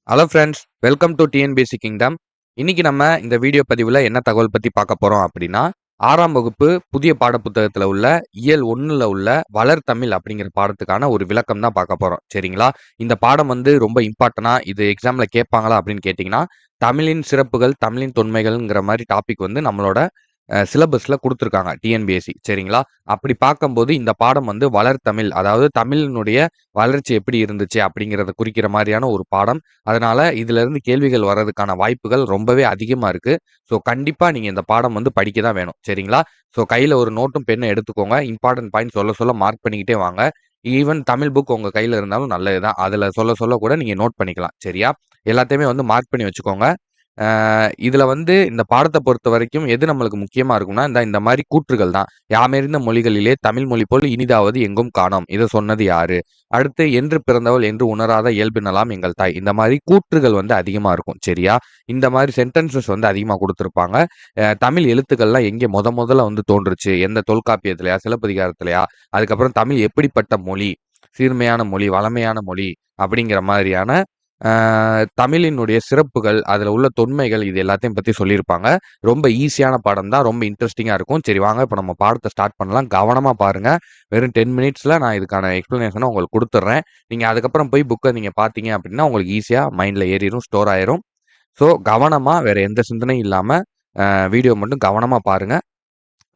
Hello friends, welcome to TNPSC kingdom. இன்னைக்கு நம்ம இந்த வீடியோ பதிவில் என்ன தகவல் பற்றி பார்க்க போகிறோம் அப்படின்னா, 6ஆம் வகுப்பு புதிய பாடப்புத்தகத்தில் உள்ள இயல் 1ல் உள்ள வளர் தமிழ் அப்படிங்கிற பாடத்துக்கான ஒரு விளக்கம் தான் பார்க்க போகிறோம். சரிங்களா? இந்த பாடம் ரொம்ப இம்பார்ட்டனாக இது எக்ஸாமில் கேட்பாங்களா அப்படின்னு கேட்டிங்கன்னா, தமிழின் சிறப்புகள், தமிழின் தொன்மைகள்ங்கிற மாதிரி டாபிக் நம்மளோட சிலபஸில் கொடுத்துருக்காங்க டிஎன்பிஎஸ்சி. சரிங்களா? அப்படி பார்க்கும்போது இந்த பாடம் வளர் தமிழ், அதாவது தமிழினுடைய வளர்ச்சி எப்படி இருந்துச்சு அப்படிங்கிறத குறிக்கிற மாதிரியான ஒரு பாடம். அதனால இதுல இருந்து கேள்விகள் வர்றதுக்கான வாய்ப்புகள் ரொம்பவே அதிகமா இருக்கு. ஸோ கண்டிப்பா நீங்க இந்த பாடம் படிக்க தான் வேணும். சரிங்களா? ஸோ கையில ஒரு நோட்டும் பெண்ணும் எடுத்துக்கோங்க. இம்பார்ட்டன்ட் பாயிண்ட் சொல்ல சொல்ல மார்க் பண்ணிக்கிட்டே வாங்க. ஈவன் தமிழ் புக் உங்க கையில இருந்தாலும் நல்லதுதான். அதுல சொல்ல சொல்ல கூட நீங்க நோட் பண்ணிக்கலாம். சரியா? எல்லாத்தையுமே மார்க் பண்ணி வச்சுக்கோங்க. இதுல இந்த பாடத்தை பொறுத்த வரைக்கும் எது நம்மளுக்கு முக்கியமா இருக்கும்னா, இந்த மாதிரி கூற்றுகள் தான். யாமறிந்த மொழிகளிலே தமிழ் மொழி போல் இனிதாவது எங்கும் காணோம். இதை சொன்னது யாரு? அடுத்து என்று பிறந்தவள் என்று உணராத இயல்பினலாம் எங்கள் தாய். இந்த மாதிரி கூற்றுகள் அதிகமா இருக்கும். சரியா? இந்த மாதிரி சென்டென்சஸ் அதிகமா கொடுத்துருப்பாங்க. தமிழ் எழுத்துக்கள்லாம் எங்கே முதல்ல தோன்றுச்சு? எந்த தொல்காப்பியத்திலயா, சிலப்பதிகாரத்திலயா? அதுக்கப்புறம் தமிழ் எப்படிப்பட்ட மொழி? சீர்மையான மொழி, வளமையான மொழி அப்படிங்கிற மாதிரியான தமிழினுடைய சிறப்புகள், அதுல உள்ள தொன்மைகள், இது எல்லாத்தையும் பத்தி சொல்லியிருப்பாங்க. ரொம்ப ஈஸியான பாடம் தான். ரொம்ப இன்ட்ரெஸ்டிங்கா இருக்கும். சரி வாங்க இப்ப நம்ம பாடத்தை ஸ்டார்ட் பண்ணலாம். கவனமா பாருங்க. வெறும் 10 மினிட்ஸ்ல நான் இதுக்கான எக்ஸ்பிளனேஷனை உங்களுக்கு குடுத்துடுறேன். நீங்க அதுக்கப்புறம் போய் புக்க நீங்க பார்த்தீங்க அப்படின்னா, உங்களுக்கு ஈஸியா மைண்ட்ல ஏறிரும், ஸ்டோர் ஆயிரும். ஸோ கவனமா வேற எந்த சிந்தனையும் இல்லாம வீடியோ மட்டும் கவனமா பாருங்க.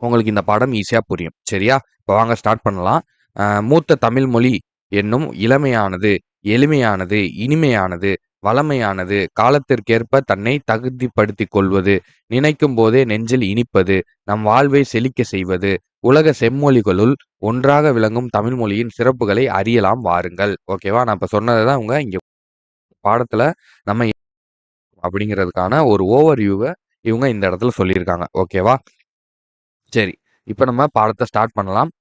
உங்களுக்கு இந்த பாடம் ஈஸியா புரியும். சரியா? இப்ப வாங்க ஸ்டார்ட் பண்ணலாம். மூத்த தமிழ் மொழி என்னும் இளமையானது, எளிமையானது, இனிமையானது, வளமையானது, காலத்திற்கேற்ப தன்னை தகுதிப்படுத்திக் கொள்வது, நினைக்கும் போதே நெஞ்சில் இனிப்பது, நம் வாழ்வை செழிக்க செய்வது, உலக செம்மொழிகளுள் ஒன்றாக விளங்கும் தமிழ் மொழியின் சிறப்புகளை அறியலாம் வாருங்கள். ஓகேவா? நான் இப்ப சொன்னதை தான் இங்க பாடத்துல நம்ம அப்படிங்கிறதுக்கான ஒரு ஓவர்வியூவை இவங்க இந்த இடத்துல சொல்லியிருக்காங்க. ஓகேவா? சரி, இப்ப நம்ம பாடத்தை ஸ்டார்ட் பண்ணலாம்.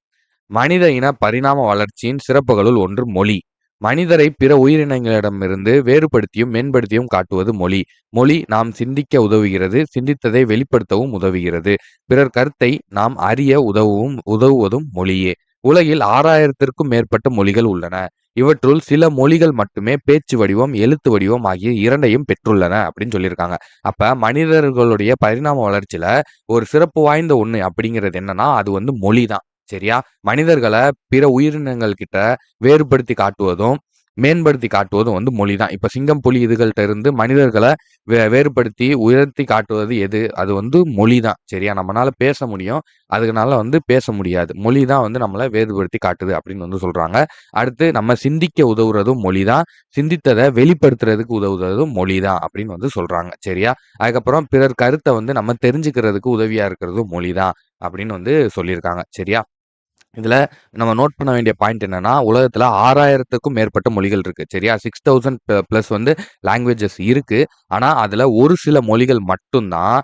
மனித இன பரிணாம வளர்ச்சியின் சிறப்புகளுள் ஒன்று மொழி. மனிதரை பிற உயிரினங்களிடமிருந்து வேறுபடுத்தியும் மேம்படுத்தியும் காட்டுவது மொழி. மொழி நாம் சிந்திக்க உதவுகிறது, சிந்தித்ததை வெளிப்படுத்தவும் உதவுகிறது. பிறர் கருத்தை நாம் அறிய உதவுவதும் மொழியே. உலகில் 6000த்திற்கும் மேற்பட்ட மொழிகள் உள்ளன. இவற்றுள் சில மொழிகள் மட்டுமே பேச்சு வடிவம், எழுத்து வடிவம் ஆகிய இரண்டையும் பெற்றுள்ளன அப்படின்னு சொல்லியிருக்காங்க. அப்ப மனிதர்களுடைய பரிணாம வளர்ச்சியில ஒரு சிறப்பு வாய்ந்த ஒண்ணு அப்படிங்கிறது என்னன்னா, அது மொழி தான். சரியா? மனிதர்களை பிற உயிரினங்கள் கிட்ட வேறுபடுத்தி காட்டுவதும், மேம்படுத்தி காட்டுவதும் மொழி தான். இப்ப சிங்கம், புலி இதுகள்ட்ட இருந்து மனிதர்களை வேறுபடுத்தி உயர்த்தி காட்டுவது எது? அது மொழி தான். சரியா? நம்மனால பேச முடியும். அதுனால பேச முடியாது. மொழி தான் நம்மள வேறுபடுத்தி காட்டுது அப்படின்னு சொல்றாங்க. அடுத்து நம்ம சிந்திக்க உதவுறதும் மொழி தான். சிந்தித்ததை வெளிப்படுத்துறதுக்கு உதவுறதும் மொழி தான் அப்படின்னு சொல்றாங்க. சரியா? அதுக்கப்புறம் பிறர் கருத்தை நம்ம தெரிஞ்சுக்கிறதுக்கு உதவியா இருக்கிறதும் மொழி தான் அப்படின்னு சொல்லியிருக்காங்க. சரியா? இதுல நம்ம நோட் பண்ண வேண்டிய பாயிண்ட் என்னன்னா, உலகத்துல 6000த்துக்கும் மேற்பட்ட மொழிகள் இருக்கு. சரியா? 6000 பிளஸ் லாங்குவேஜஸ் இருக்கு. ஆனா, அதுல ஒரு சில மொழிகள் மட்டும் தான்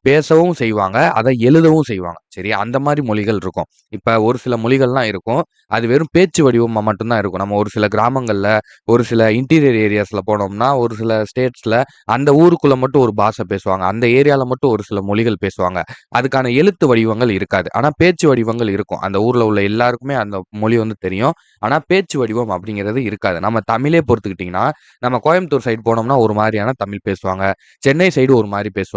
பேசவும் செய்வாங்க. அத எழுதவும் செய்வாங்க. சரியா? அந்த மாரி மொழிகள் இருக்கும். இப்ப ஒரு சில மொழிகள்லாம் இருக்கும். அது வெறும் பேச்சு வடிவமா மட்டும் தான் இருக்கும். நம்ம ஒரு சில கிராமங்கள்ல, ஒரு சில இன்டீரியர் ஏரியாஸ்ல போனோம்னா, ஒரு சில ஸ்டேட்ஸ்ல அந்த ஊருக்குள்ள மட்டும் ஒரு பாஷை பேசுவாங்க. அந்த ஏரியால மட்டும் ஒரு சில மொழிகள் பேசுவாங்க. அதுக்கான எழுத்து வடிவங்கள் இருக்காது. ஆனா பேச்சு வடிவங்கள் இருக்கும். அந்த ஊர்ல உள்ள எல்லாருக்குமே அந்த மொழி தெரியும். ஆனா பேச்சு வடிவம் அப்படிங்கிறது இருக்காது. நம்ம தமிழே பொறுத்துக்கிட்டீங்கன்னா, நம்ம கோயம்புத்தூர் சைடு போனோம்னா ஒரு மாரியான தமிழ் பேசுவாங்க. சென்னை சைடு ஒரு மாரி பேசுவாங்க.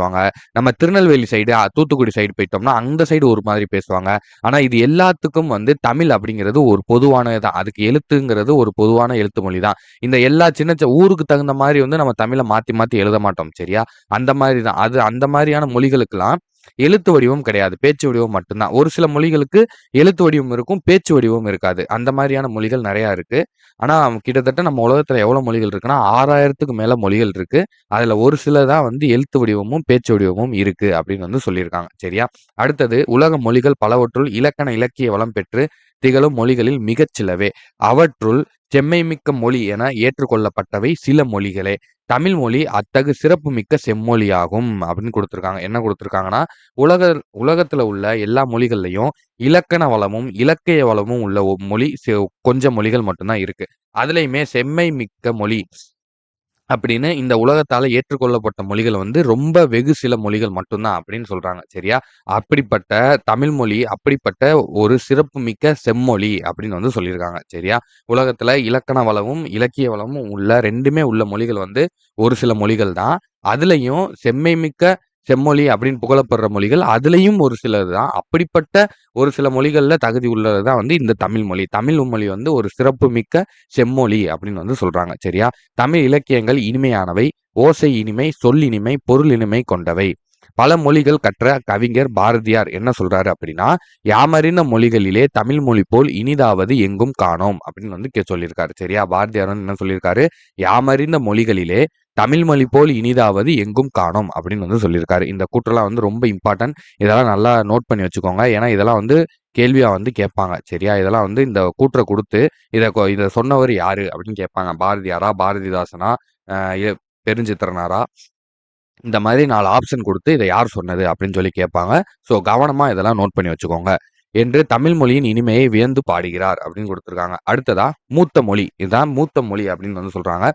நம்ம திருநெல்வேலி சைடு, தூத்துக்குடி சைடு போயிட்டோம்னா, அந்த சைடு ஒரு மாதிரி பேசுவாங்க. ஆனா இது எல்லாத்துக்கும் தமிழ் அப்படிங்கிறது ஒரு பொதுவானது தான். அதுக்கு எழுத்துங்கிறது ஒரு பொதுவான எழுத்து மொழி தான். இந்த எல்லா சின்ன ஊருக்கு தகுந்த மாரி நம்ம தமிழ மாத்தி மாத்தி எழுத மாட்டோம். சரியா? அந்த மாரி தான். அது அந்த மாரியான மொழிகளுக்கெல்லாம் எழுத்து வடிவம் கிடையாது. பேச்சு வடிவம் மட்டும்தான். ஒரு சில மொழிகளுக்கு எழுத்து வடிவம் இருக்கும், பேச்சு வடிவம் இருக்காது. அந்த மாரியான மொழிகள் நெறையா இருக்கு. ஆனா கிட்டத்தட்ட நம்ம உலகத்துல எவ்வளவு மொழிகள் இருக்குன்னா, 6000த்துக்கு மேல மொழிகள் இருக்கு. அதுல ஒரு சில தான் எழுத்து வடிவமும், பேச்சு வடிவமும் இருக்கு அப்படின்னு சொல்லியிருக்காங்க. சரியா? அடுத்தது உலக மொழிகள் பலவற்றுள் இலக்கண, இலக்கிய வளம் பெற்று திகழும் மொழிகளில் மிகச் சிலவே. அவற்றுள் செம்மைமிக்க மொழி என ஏற்றுக்கொள்ளப்பட்டவை சில மொழிகளே. தமிழ் மொழி அத்தகு சிறப்புமிக்க செம்மொழியாகும் அப்படின்னு குடுத்திருக்காங்க. என்ன குடுத்திருக்காங்கன்னா, உலக உலகத்துல உள்ள எல்லா மொழிகள்லயும் இலக்கண வளமும், இலக்கிய வளமும் உள்ள மொழி கொஞ்சம் மொழிகள் மட்டும் தான் இருக்கு. அதுலயுமே செம்மை மிக்க மொழி அப்படின்னு இந்த உலகத்தால ஏற்றுக்கொள்ளப்பட்ட மொழிகள் வந்து ரொம்ப வெகு சில மொழிகள் மட்டும் தான் அப்படின்னு சொல்றாங்க. சரியா? அப்படிப்பட்ட தமிழ் மொழி, அப்படிப்பட்ட ஒரு சிறப்புமிக்க செம்மொழி அப்படின்னு வந்து சொல்லியிருக்காங்க. சரியா? உலகத்துல இலக்கண வளமும், இலக்கிய வளமும் உள்ள 2மே உள்ள மொழிகள் வந்து ஒரு சில மொழிகள் தான். அதுலயும் செம்மைமிக்க செம்மொழி அப்படின்னு புகழப்படுற மொழிகள், அதுலயும் ஒரு சிலது தான். அப்படிப்பட்ட ஒரு சில மொழிகள்ல தகுதி உள்ளது தான் வந்து இந்த தமிழ் மொழி. தமிழ் மொழி வந்து ஒரு சிறப்புமிக்க செம்மொழி அப்படின்னு வந்து சொல்றாங்க. சரியா? தமிழ் இலக்கியங்கள் இனிமையானவை, ஓசை இனிமை, சொல் இனிமை, பொருள் இனிமை கொண்டவை. பல மொழிகள் கற்ற கவிஞர் பாரதியார் என்ன சொல்றாரு அப்படின்னா, யாமறிந்த மொழிகளிலே தமிழ் மொழி போல் இனிதாவது எங்கும் காணோம் அப்படின்னு வந்து சொல்லியிருக்காரு. சரியா? பாரதியார் வந்து என்ன சொல்லியிருக்காரு? யாமறிந்த மொழிகளிலே தமிழ் மொழி போல் இனிதாவது எங்கும் காணோம் அப்படின்னு வந்து சொல்லியிருக்காரு. இந்த கூற்றெல்லாம் வந்து ரொம்ப இம்பார்ட்டன்ட். இதெல்லாம் நல்லா நோட் பண்ணி வச்சுக்கோங்க. ஏன்னா இதெல்லாம் வந்து கேள்வியா வந்து கேட்பாங்க. சரியா? இதெல்லாம் வந்து இந்த கூற்ற குடுத்து, இத சொன்னவர் யாரு அப்படின்னு கேட்பாங்க. பாரதியாரா? பாரதிதாசனா? அ எ பெருஞ்சித்திரனாரா? இந்த மாதிரி 4 ஆப்ஷன் குடுத்து, இத யார் சொன்னது அப்படின்னு சொல்லி கேட்பாங்க. ஸோ கவனமா இதெல்லாம் நோட் பண்ணி வச்சுக்கோங்க. என்று தமிழ் மொழியின் இனிமையை வியந்து பாடுகிறார் அப்படின்னு குடுத்திருக்காங்க. அடுத்ததா மூத்த மொழி. இதுதான் மூத்த மொழி அப்படின்னு வந்து சொல்றாங்க.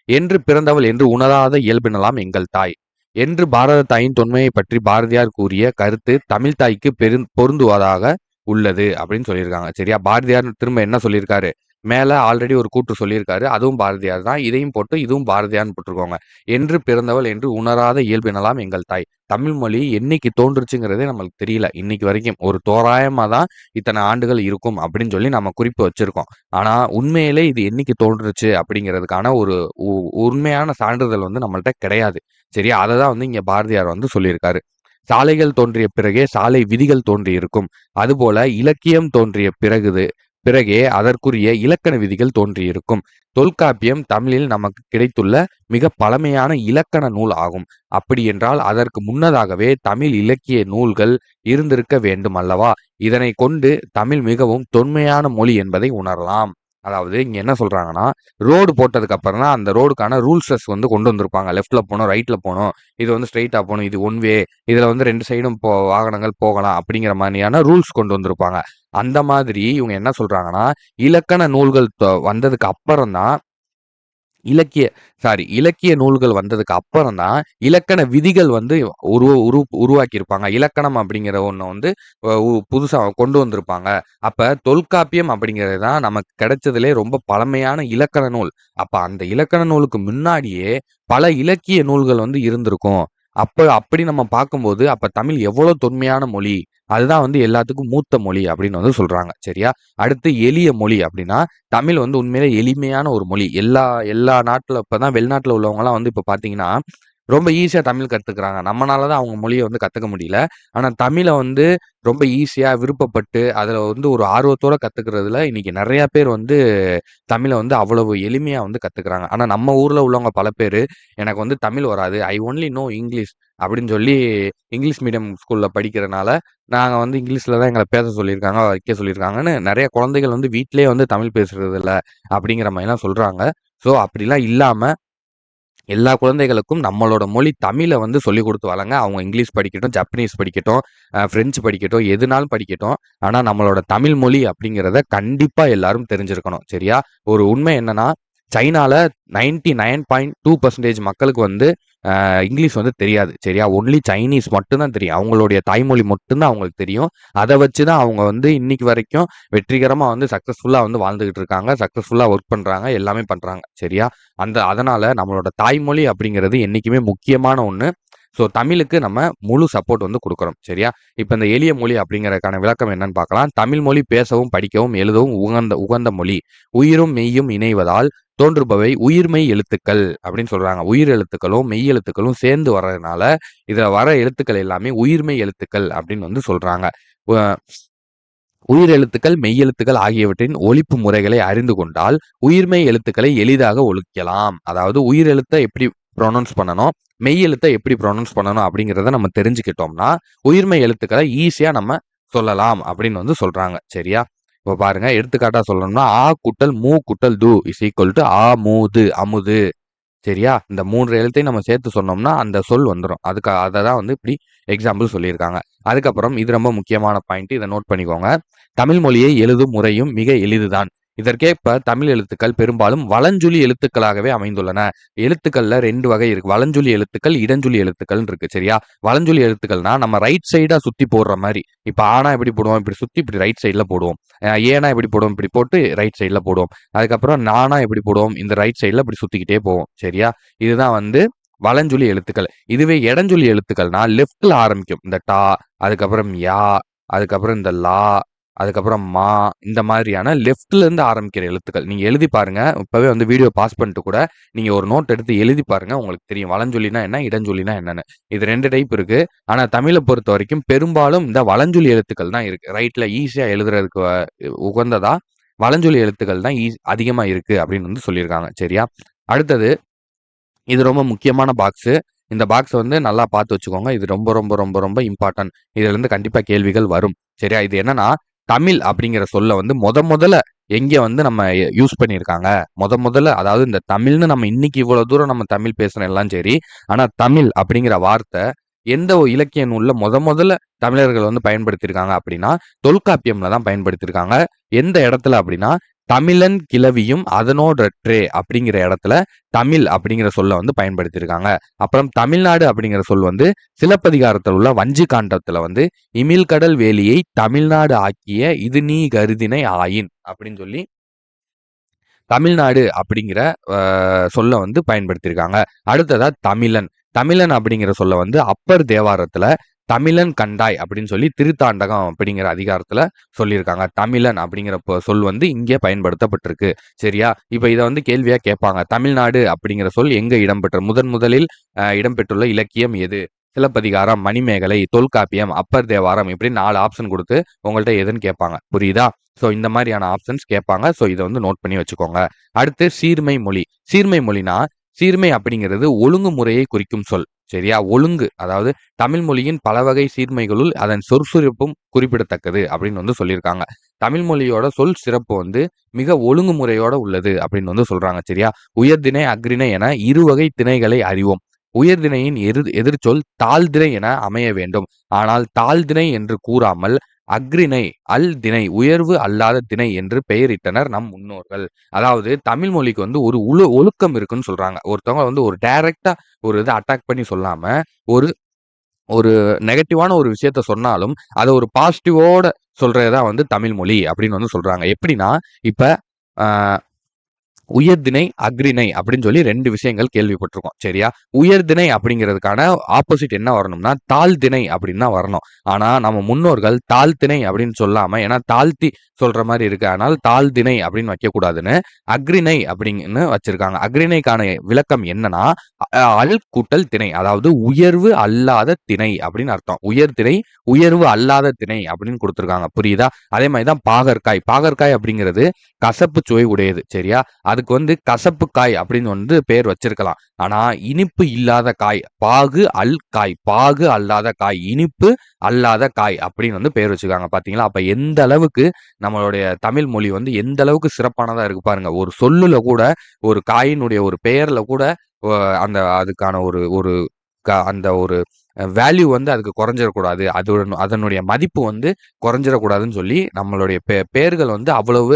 என்று பிறந்தவள் என்று உணராத இயல்பினலாம் எங்கள் தாய். என்று பாரத தாயின் தொன்மையைப் பற்றி பாரதியார் கூறிய கருத்து தமிழ் தாய்க்கு பொருந்துவதாக உள்ளது அப்படின்னு சொல்லியிருக்காங்க. சரியா? பாரதியார் திரும்ப என்ன சொல்லியிருக்காரு? மேல ஆல்ரெடி ஒரு கூற்று சொல்லியிருக்காரு. அதுவும் பாரதியார் தான். இதையும் போட்டு இதுவும் பாரதியார்ன்னு போட்டுருக்கோங்க. என்று பிறந்தவள் என்று உணராத இயல்பினலாம் எங்கள் தாய். தமிழ் மொழி என்னைக்கு தோன்றுச்சுங்கிறதே நம்மளுக்கு தெரியல. இன்னைக்கு வரைக்கும். ஒரு தோராயமா தான் இத்தனை ஆண்டுகள் இருக்கும் அப்படின்னு சொல்லி நம்ம குறிப்பு வச்சிருக்கோம். ஆனா உண்மையிலே இது என்னைக்கு தோன்றுச்சு அப்படிங்கிறதுக்கான ஒரு உண்மையான சான்றிதழ் வந்து நம்மள்ட்ட கிடையாது. சரியா? அததான் வந்து இங்க பாரதியார் வந்து சொல்லியிருக்காரு. சாலைகள் தோன்றிய பிறகே சாலை விதிகள் தோன்றியிருக்கும். அதுபோல இலக்கியம் தோன்றிய பிறகே அதற்குரிய இலக்கண விதிகள் தோன்றியிருக்கும். தொல்காப்பியம் தமிழில் நமக்கு கிடைத்துள்ள மிக பழமையான இலக்கண நூல் ஆகும். அப்படியென்றால் அதற்கு முன்னதாகவே தமிழ் இலக்கிய நூல்கள் இருந்திருக்க வேண்டும் அல்லவா? இதனைக் கொண்டு தமிழ் மிகவும் தொன்மையான மொழி என்பதை உணரலாம். அதாவது இங்க என்ன சொல்றாங்கன்னா, ரோடு போட்டதுக்கு அப்புறம் தான் அந்த ரோடுக்கான ரூல்ஸஸ் வந்து கொண்டு வந்திருப்பாங்க. லெஃப்ட்ல போணும், ரைட்ல போணும். இது வந்து ஸ்ட்ரெய்ட்டா போணும். இது ஒன் வே. இதுல வந்து 2 சைடும் வாகனங்கள் போகலாம் அப்படிங்கிற மாரியான ரூல்ஸ் கொண்டு வந்திருப்பாங்க. அந்த மாதிரி இவங்க என்ன சொல்றாங்கன்னா, இலக்கண நூல்கள் வந்ததுக்கு அப்புறம் தான் இலக்கிய இலக்கிய நூல்கள் வந்ததுக்கு அப்புறம் தான், இலக்கண விதிகள் வந்து உரு உரு உருவாக்கியிருப்பாங்க. இலக்கணம் அப்படிங்கிற ஒண்ண வந்து புதுசா கொண்டு வந்திருப்பாங்க. அப்ப தொல்காப்பியம் அப்படிங்கிறது தான் நமக்கு கிடைச்சதிலே ரொம்ப பழமையான இலக்கண நூல். அப்ப அந்த இலக்கண நூலுக்கு முன்னாடியே பல இலக்கிய நூல்கள் வந்து இருந்திருக்கும். அப்படி நம்ம பார்க்கும்போது, அப்ப தமிழ் எவ்வளோ தொன்மையான மொழி. அதுதான் வந்து எல்லாத்துக்கும் மூத்த மொழி அப்படின்னு வந்து சொல்றாங்க. சரியா? அடுத்து எளிய மொழி அப்படின்னா, தமிழ் வந்து உண்மையிலே எளிமையான ஒரு மொழி. எல்லா எல்லா நாட்ல இப்பதான் வெளிநாட்ல உள்ளவங்கலாம் வந்து இப்ப பார்த்தீங்கன்னா, ரொம்ப ஈஸியா தமிழ் கத்துக்கிறாங்க. நம்மனால தான் அவங்க மொழிய வந்து கத்துக்க முடியல. ஆனா தமிழ வந்து ரொம்ப ஈஸியா விருப்பப்பட்டு, அதுல வந்து ஒரு ஆர்வத்தோட கத்துக்கிறதுல இன்னைக்கு நெறைய பேர் வந்து தமிழ வந்து அவ்வளவு எளிமையா வந்து கத்துக்கிறாங்க. ஆனா நம்ம ஊர்ல உள்ளவங்க பல பேரு, எனக்கு வந்து தமிழ் வராது. ஐ ஒன்லி நோ இங்கிலீஷ் அப்படின்னு சொல்லி இங்கிலீஷ் மீடியம் ஸ்கூல்ல படிக்கிறனால, நாங்க வந்து இங்கிலீஷ்ல தான் எங்கள பேச சொல்லியிருக்காங்க, வைக்க சொல்லியிருக்காங்கன்னு நெறைய குழந்தைகள் வந்து வீட்லயே வந்து தமிழ் பேசுறது இல்ல, அப்படிங்கிற மாரிலாம் சொல்றாங்க. ஸோ அப்படிலாம் இல்லாம எல்லா குழந்தைகளுக்கும் நம்மளோட மொழி தமிழ வந்து சொல்லிக் குடுத்து வளங்க. அவங்க இங்கிலீஷ் படிக்கட்டும், ஜப்பனீஸ் படிக்கட்டும், பிரெஞ்சு படிக்கட்டும், எதுனாலும் படிக்கட்டும். ஆனா நம்மளோட தமிழ் மொழி அப்படிங்கிறத கண்டிப்பா எல்லாரும் தெரிஞ்சிருக்கணும். சரியா? ஒரு உண்மை என்னன்னா, சைனால 99.2% மக்களுக்கு வந்து இங்கிலீஷ் வந்து தெரியாது. சரியா? ஒன்லி சைனீஸ் மட்டும் தான் தெரியும். அவங்களுடைய தாய்மொழி மட்டும் தான் அவங்களுக்கு தெரியும். அத வச்சு தான் அவங்க வந்து இன்னைக்கு வரைக்கும் வெற்றிகரமா வந்து சக்சஸ்ஃபுல்லா வந்து வாழ்ந்துகிட்டு இருக்காங்க. சக்சஸ்ஃபுல்லா ஒர்க் பண்றாங்க. எல்லாமே பண்றாங்க. சரியா? அதனால நம்மளோட தாய்மொழி அப்படிங்கிறது என்னைக்குமே முக்கியமான ஒண்ணு. ஸோ தமிழுக்கு நம்ம முழு சப்போர்ட் வந்து குடுக்குறோம். சரியா? இப்ப இந்த எளிய மொழி அப்படிங்கிறதுக்கான விளக்கம் என்னன்னு பார்க்கலாம். தமிழ் மொழி பேசவும், படிக்கவும், எழுதவும் உகந்த உகந்த மொழி. உயிரும் மெய்யும் இணைவதால் தோன்றுபவை உயிர்மெய் எழுத்துக்கள் அப்படின்னு சொல்றாங்க. உயிர் எழுத்துக்களும், மெய் எழுத்துக்களும் சேர்ந்து வர்றதுனால, இதுல வர எழுத்துக்கள் எல்லாமே உயிர்மெய் எழுத்துக்கள் அப்படின்னு வந்து சொல்றாங்க. உ உயிர் எழுத்துக்கள், மெய் எழுத்துக்கள் ஆகியவற்றின் ஒலிப்பு முறைகளை அறிந்து கொண்டால், உயிர்மெய் எழுத்துக்களை எளிதாக ஒலிக்கலாம். அதாவது உயிர் எழுத்த எப்படி புரொனவுன்ஸ் பண்ணணும், மெய் எழுத்த எப்படி புரொனவுன்ஸ் பண்ணணும் அப்படிங்கிறத நம்ம தெரிஞ்சுக்கிட்டோம்னா, உயிர்மெய் எழுத்துக்களை ஈஸியா நம்ம சொல்லலாம் அப்படின்னு வந்து சொல்றாங்க. சரியா? இப்ப பாருங்க, எடுத்துக்காட்டா சொல்லணும்னா, ஆ கூட்டல் மூ கூட்டல் து இஸ் ஈக்குவல் டூ ஆ மூது அமுது. சரியா? இந்த 3 எழுத்தையும் நம்ம சேர்த்து சொன்னோம்னா, அந்த சொல் வந்துரும். அததான் வந்து இப்படி எக்ஸாம்பிள் சொல்லியிருக்காங்க. அதுக்கப்புறம் இது ரொம்ப முக்கியமான பாயிண்ட். இத நோட் பண்ணிக்கோங்க. தமிழ் மொழியை எழுதும் முறையும் மிக எளிதுதான். இதற்கேற்ப தமிழ் எழுத்துக்கள் பெரும்பாலும் வலஞ்சுழி எழுத்துக்களாகவே அமைந்துள்ளன. எழுத்துக்கள்ல 2 வகை இருக்கு. வலஞ்சுழி எழுத்துக்கள், இடஞ்சுழி எழுத்துக்கள்னு இருக்கு. சரியா? வலஞ்சுழி எழுத்துக்கள்னா நம்ம ரைட் சைடா சுத்தி போடுற மாரி. இப்ப ஆனா எப்படி போடுவோம்? இப்படி சுத்தி இப்படி ரைட் சைடுல போடுவோம். ஏனா எப்படி போடுவோம்? இப்படி போட்டு ரைட் சைடுல போடுவோம். அதுக்கப்புறம் நானா எப்படி போடுவோம்? இந்த ரைட் சைடுல இப்படி சுத்திக்கிட்டே போவோம். சரியா? இதுதான் வந்து வலஞ்சுழி எழுத்துக்கள். இதுவே இடஞ்சுழி எழுத்துக்கள்னா லெஃப்ட்ல ஆரம்பிக்கும். இந்த டா, அதுக்கப்புறம் யா, அதுக்கப்புறம் இந்த லா, அதுக்கப்புறம் மா, இந்த மாதிரியான லெஃப்ட்ல இருந்து ஆரம்பிக்கிற எழுத்துக்கள். நீங்க எழுதி பாருங்க. இப்பவே வந்து வீடியோ பாஸ் பண்ணிட்டு கூட நீங்க ஒரு நோட் எடுத்து எழுதி பாருங்க. உங்களுக்கு தெரியும். வலஞ்சுழினா என்ன? இடஞ்சுழினா என்னன்னு. இது 2 டைப் இருக்கு. ஆனா தமிழ பொறுத்தவரைக்கும் பெரும்பாலும் இந்த வலஞ்சுழி எழுத்துக்கள் தான் இருக்கு. ரைட்ல ஈஸியா எழுதுறதுக்கு உகந்ததா வலஞ்சுழி எழுத்துக்கள் தான் அதிகமா இருக்கு அப்படின்னு வந்து சொல்லியிருக்காங்க. சரியா? அடுத்தது இது ரொம்ப முக்கியமான பாக்ஸு. இந்த பாக்ஸ வந்து நல்லா பார்த்து வச்சுக்கோங்க. இது ரொம்ப ரொம்ப ரொம்ப ரொம்ப இம்பார்ட்டன்ட். இதுலருந்து கண்டிப்பா கேள்விகள் வரும். சரியா? இது என்னன்னா, தமிழ் அப்படிங்கிற சொல்ல வந்து முதல்ல எங்க வந்து நம்ம யூஸ் பண்ணியிருக்காங்க. முதல்ல அதாவது இந்த தமிழ்ன்னு நம்ம இன்னைக்கு இவ்வளவு தூரம் நம்ம தமிழ் பேசுறோம் எல்லாம் சரி. ஆனா தமிழ் அப்படிங்கிற வார்த்தை எந்த ஒரு இலக்கிய நூல்ல முதல்ல தமிழர்கள் வந்து பயன்படுத்தியிருக்காங்க அப்படின்னா, தொல்காப்பியம்ல தான் பயன்படுத்தியிருக்காங்க. எந்த இடத்துல அப்படின்னா, தமிழன் கிளவியும் அதனோடற்றே அப்படிங்கிற இடத்துல தமிழ் அப்படிங்கிற சொல்ல வந்து பயன்படுத்தியிருக்காங்க. அப்புறம் தமிழ்நாடு அப்படிங்கிற சொல் வந்து சிலப்பதிகாரத்தில் உள்ள வஞ்சி காண்டத்துல வந்து இமிழ்கடல் வேலியை தமிழ்நாடு ஆக்கிய இது நீ கருதினை ஆயின் அப்படின்னு சொல்லி தமிழ்நாடு அப்படிங்கிற சொல்ல வந்து பயன்படுத்தியிருக்காங்க. அடுத்ததா தமிழன். தமிழன் அப்படிங்கிற சொல்ல வந்து அப்பர் தேவாரத்துல தமிழன் கண்டாய் அப்படின்னு சொல்லி திருத்தாண்டகம் அப்படிங்கிற அதிகாரத்துல சொல்லியிருக்காங்க. தமிழன் அப்படிங்கிற சொல் வந்து இங்கே பயன்படுத்தப்பட்டிருக்கு. சரியா? இப்ப இதை வந்து கேள்வியா கேட்பாங்க. தமிழ்நாடு அப்படிங்கிற சொல் எங்க இடம்பெற்ற முதலில் இடம்பெற்றுள்ள இலக்கியம் எது? சிலப்பதிகாரம், மணிமேகலை, தொல்காப்பியம், அப்பர் தேவாரம் இப்படி 4 ஆப்ஷன் கொடுத்து உங்கள்ட்ட எதுன்னு கேட்பாங்க. புரியுதா? ஸோ இந்த மாதிரியான ஆப்ஷன்ஸ் கேட்பாங்க. ஸோ இதை வந்து நோட் பண்ணி வச்சுக்கோங்க. அடுத்து சீர்மை மொழி. சீர்மை மொழினா சீர்மை அப்படிங்கிறது ஒழுங்குமுறையை குறிக்கும் சொல். சரியா? ஒழுங்கு அதாவது தமிழ் மொழியின் பல வகை சீர்மைகளுள் அதன் சொற்சுரப்பும் குறிப்பிடத்தக்கது அப்படின்னு வந்து சொல்லியிருக்காங்க. தமிழ் மொழியோட சொல் சிறப்பு வந்து மிக ஒழுங்குமுறையோட உள்ளது அப்படின்னு வந்து சொல்றாங்க. சரியா? உயர்திணை, அஃறிணை என 2 வகை திணைகளை அறிவோம். உயர்திணையின் எதிர்ச்சொல் தாழ்திணை என அமைய வேண்டும். ஆனால் தாழ்திணை என்று கூறாமல் அஃறிணை, அல் திணை, உயர்வு அல்லாத திணை என்று பெயரிட்டனர் நம் முன்னோர்கள். அதாவது தமிழ் மொழிக்கு வந்து ஒரு ஒழுக்கம் இருக்குன்னு சொல்றாங்க. ஒருத்தவங்க வந்து ஒரு டைரக்டா ஒரு இதை அட்டாக் பண்ணி சொல்லாம, ஒரு ஒரு நெகட்டிவான ஒரு விஷயத்த சொன்னாலும், அத ஒரு பாசிட்டிவோட சொல்றது தான் வந்து தமிழ் மொழி அப்படின்னு வந்து சொல்றாங்க. எப்படின்னா, இப்ப அ உயர்திணை, அஃறிணை அப்படின்னு சொல்லி 2 விஷயங்கள் கேள்விப்பட்டிருக்கோம். சரியா? உயர்திணை அப்படிங்கிறதுக்கான ஆப்போசிட் என்ன வரணும்னா, தாழ்திணை அப்படின்னு தான் வரணும். ஆனா நம்ம முன்னோர்கள் தாழ்த்திணை அப்படின்னு சொல்லாம, ஏன்னா தாழ்த்தி சொல்ற மாதிரி இருக்கு. அதனால தாழ்திணை அப்படின்னு வைக்கக்கூடாதுன்னு அஃறிணை அப்படின்னு வச்சிருக்காங்க. அஃறிணைக்கான விளக்கம் என்னன்னா, அல் கூட்டல் திணை. அதாவது உயர்வு அல்லாத திணை அப்படின்னு அர்த்தம். உயர்திணை, உயர்வு அல்லாத திணை அப்படின்னு கொடுத்திருக்காங்க. புரியுதா? அதே மாதிரி தான் பாகற்காய். பாகற்காய் அப்படிங்கிறது கசப்பு சுவை உடையது. சரியா? அதுக்கு வந்து கசப்பு காய் அப்படின்னு வந்து பேர் வச்சிருக்கலாம். ஆனா இனிப்பு இல்லாத காய் பாகு அல் காய், பாகு அல்லாத காய், இனிப்பு அல்லாத காய் அப்படின்னு வந்து பேர் வச்சிருக்காங்க. பாத்தீங்களா? அப்ப எந்த அளவுக்கு நம்மளுடைய தமிழ் மொழி வந்து எந்த அளவுக்கு சிறப்பானதா இருக்கு பாருங்க. ஒரு சொல்லுல கூட, ஒரு காயினுடைய ஒரு பெயர்ல கூட அந்த அதுக்கான ஒரு ஒரு அந்த ஒரு வேல்யூ வந்து அதுக்கு குறைஞ்சிடக்கூடாது. அதனுடைய மதிப்பு வந்து குறைஞ்சிடக்கூடாதுன்னு சொல்லி நம்மளுடைய பெயர்கள் வந்து அவ்வளவு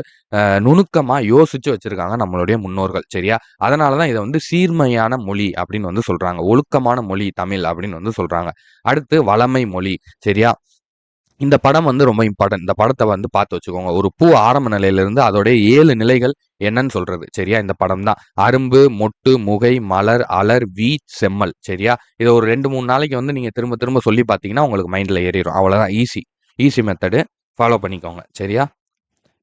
நுணுக்கமா யோசிச்சு வச்சிருக்காங்க நம்மளுடைய முன்னோர்கள். சரியா? அதனாலதான் இதை வந்து சீர்மையான மொழி அப்படின்னு வந்து சொல்றாங்க. ஒழுக்கமான மொழி தமிழ் அப்படின்னு வந்து சொல்றாங்க. அடுத்து வளமை மொழி. சரியா? இந்த படம் வந்து ரொம்ப இம்பார்ட்டன்ட். இந்த படத்தை வந்து பார்த்து வச்சுக்கோங்க. ஒரு பூ ஆரம்ப நிலையிலிருந்து அதோடைய 7 நிலைகள் என்னன்னு சொல்றது. சரியா? இந்த படம் தான். அரும்பு, மொட்டு, முகை, மலர், அலர், வீச், செம்மல். சரியா? இதை ஒரு 2, 3 நாளைக்கு வந்து நீங்க திரும்ப திரும்ப சொல்லி பார்த்தீங்கன்னா உங்களுக்கு மைண்ட்ல ஏறிடும். அவ்வளவுதான். ஈஸி மெத்தடு ஃபாலோ பண்ணிக்கோங்க. சரியா?